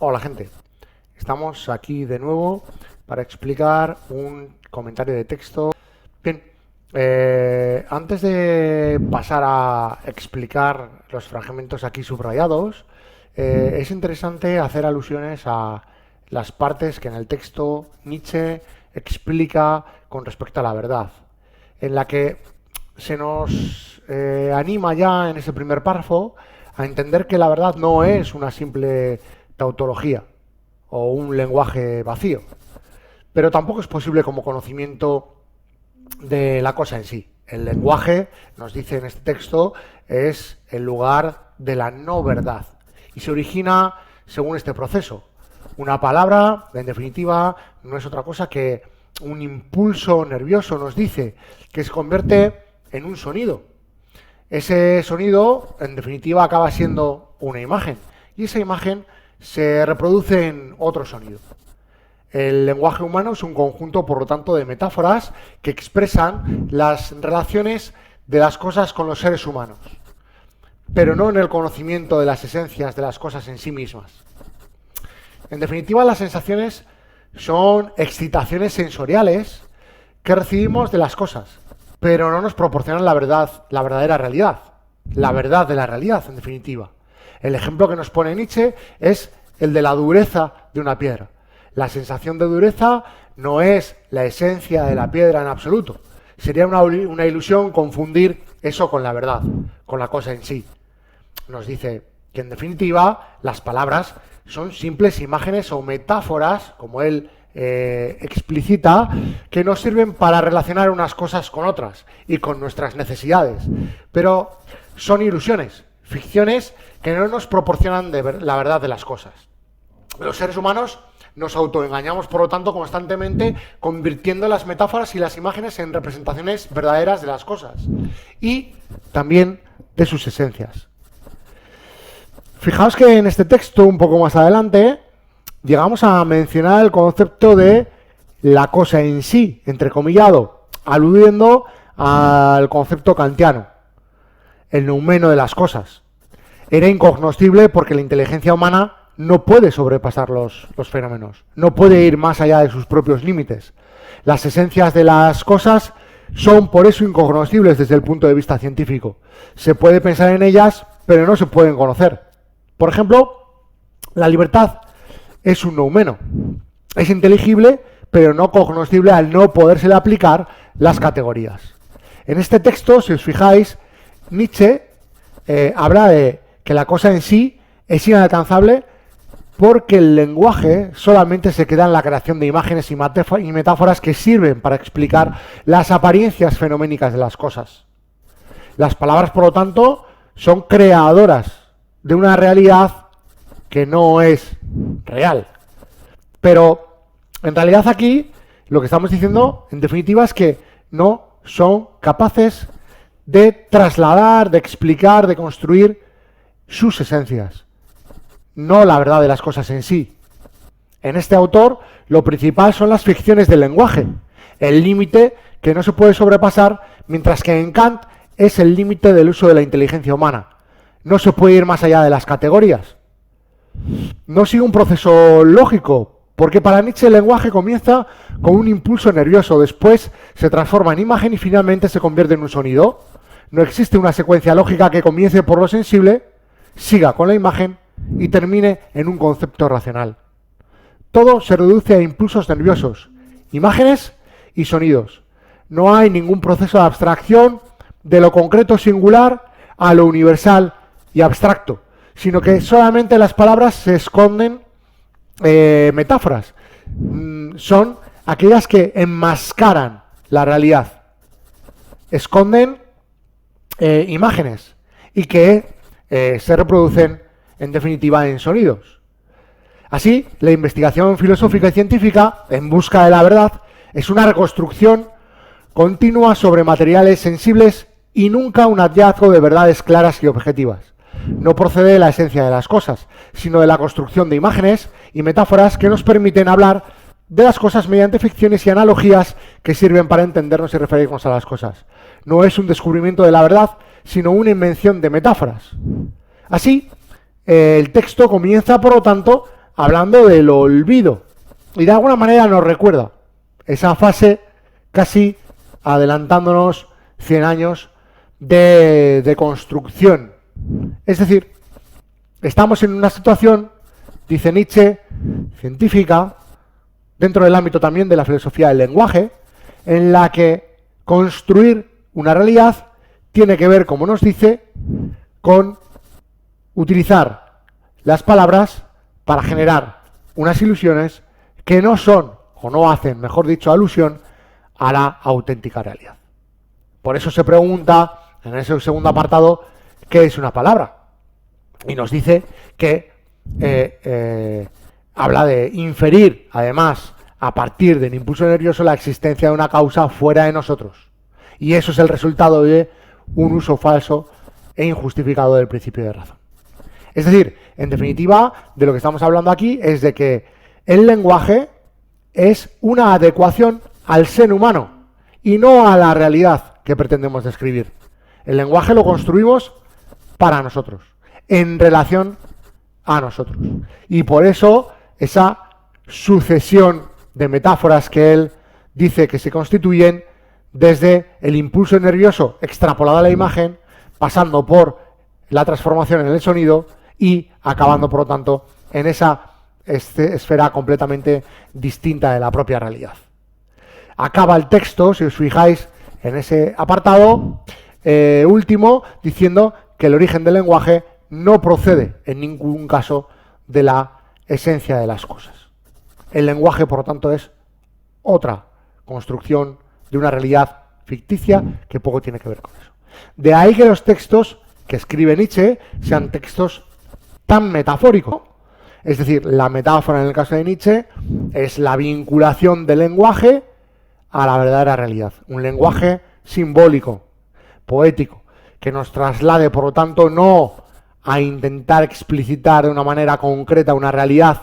Hola gente, estamos aquí de nuevo para explicar un comentario de texto. Bien, antes de pasar a explicar los fragmentos aquí subrayados, es interesante hacer alusiones a las partes que en el texto Nietzsche explica con respecto a la verdad, en la que se nos anima ya en ese primer párrafo a entender que la verdad no es una simple tautología o un lenguaje vacío, pero tampoco es posible como conocimiento de la cosa en sí. El lenguaje, nos dice en este texto, es el lugar de la no verdad y se origina según este proceso. Una palabra, en definitiva, no es otra cosa que un impulso nervioso, nos dice, que se convierte en un sonido. Ese sonido, en definitiva, acaba siendo una imagen y esa imagen se reproduce en otro sonido. El lenguaje humano es un conjunto, por lo tanto, de metáforas que expresan las relaciones de las cosas con los seres humanos, pero no en el conocimiento de las esencias de las cosas en sí mismas. En definitiva, las sensaciones son excitaciones sensoriales que recibimos de las cosas, pero no nos proporcionan la verdad, la verdadera realidad, la verdad de la realidad, en definitiva. El ejemplo que nos pone Nietzsche es el de la dureza de una piedra. La sensación de dureza no es la esencia de la piedra en absoluto. Sería una ilusión confundir eso con la verdad, con la cosa en sí. Nos dice que, en definitiva, las palabras son simples imágenes o metáforas, como él explicita, que nos sirven para relacionar unas cosas con otras y con nuestras necesidades. Pero son ilusiones, ficciones que no nos proporcionan la verdad de las cosas. Los seres humanos nos autoengañamos, por lo tanto, constantemente, convirtiendo las metáforas y las imágenes en representaciones verdaderas de las cosas y también de sus esencias. Fijaos que en este texto, un poco más adelante, llegamos a mencionar el concepto de la cosa en sí, entrecomillado, aludiendo al concepto kantiano, el noumeno de las cosas. Era incognoscible porque la inteligencia humana no puede sobrepasar los fenómenos, no puede ir más allá de sus propios límites. Las esencias de las cosas son por eso incognoscibles desde el punto de vista científico. Se puede pensar en ellas, pero no se pueden conocer. Por ejemplo, la libertad es un noumeno. Es inteligible, pero no cognoscible al no podérsele aplicar las categorías. En este texto, si os fijáis, Nietzsche habla de que la cosa en sí es inalcanzable porque el lenguaje solamente se queda en la creación de imágenes y metáforas que sirven para explicar las apariencias fenoménicas de las cosas. Las palabras, por lo tanto, son creadoras de una realidad que no es real. Pero, en realidad aquí, lo que estamos diciendo, en definitiva, es que no son capaces de trasladar, de explicar, de construir sus esencias, no la verdad de las cosas en sí. En este autor, lo principal son las ficciones del lenguaje, el límite que no se puede sobrepasar, mientras que en Kant es el límite del uso de la inteligencia humana. No se puede ir más allá de las categorías. No sigue un proceso lógico, porque para Nietzsche el lenguaje comienza con un impulso nervioso, después se transforma en imagen y finalmente se convierte en un sonido. No existe una secuencia lógica que comience por lo sensible, siga con la imagen y termine en un concepto racional. Todo se reduce a impulsos nerviosos, imágenes y sonidos. No hay ningún proceso de abstracción de lo concreto singular a lo universal y abstracto, sino que solamente las palabras se esconden metáforas. Son aquellas que enmascaran la realidad, esconden imágenes y que se reproducen en definitiva en sonidos. Así, la investigación filosófica y científica en busca de la verdad es una reconstrucción continua sobre materiales sensibles y nunca un hallazgo de verdades claras y objetivas. No procede de la esencia de las cosas, sino de la construcción de imágenes y metáforas que nos permiten hablar de las cosas mediante ficciones y analogías que sirven para entendernos y referirnos a las cosas. No es un descubrimiento de la verdad, sino una invención de metáforas. Así, el texto comienza, por lo tanto, hablando del olvido. Y de alguna manera nos recuerda esa fase casi adelantándonos 100 años de construcción. Es decir, estamos en una situación, dice Nietzsche, científica, dentro del ámbito también de la filosofía del lenguaje, en la que construir una realidad tiene que ver, como nos dice, con utilizar las palabras para generar unas ilusiones que no son, o no hacen, mejor dicho, alusión a la auténtica realidad. Por eso se pregunta, en ese segundo apartado, ¿qué es una palabra? Y nos dice que habla de inferir, además, a partir del impulso nervioso, la existencia de una causa fuera de nosotros. Y eso es el resultado de un uso falso e injustificado del principio de razón. Es decir, en definitiva, de lo que estamos hablando aquí es de que el lenguaje es una adecuación al ser humano y no a la realidad que pretendemos describir. El lenguaje lo construimos para nosotros, en relación a nosotros. Y por eso esa sucesión de metáforas que él dice que se constituyen desde el impulso nervioso extrapolado a la imagen, pasando por la transformación en el sonido y acabando, por lo tanto, en esa esfera completamente distinta de la propia realidad. Acaba el texto, si os fijáis en ese apartado último, diciendo que el origen del lenguaje no procede en ningún caso de la esencia de las cosas. El lenguaje, por lo tanto, es otra construcción de una realidad ficticia que poco tiene que ver con eso. De ahí que los textos que escribe Nietzsche sean textos tan metafóricos. Es decir, la metáfora en el caso de Nietzsche es la vinculación del lenguaje a la verdadera realidad. Un lenguaje simbólico, poético, que nos traslade, por lo tanto, no a intentar explicitar de una manera concreta una realidad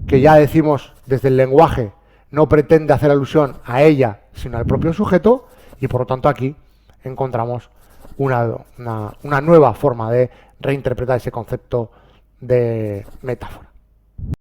que ya decimos desde el lenguaje no pretende hacer alusión a ella, sino al propio sujeto, y por lo tanto aquí encontramos una nueva forma de reinterpretar ese concepto de metáfora.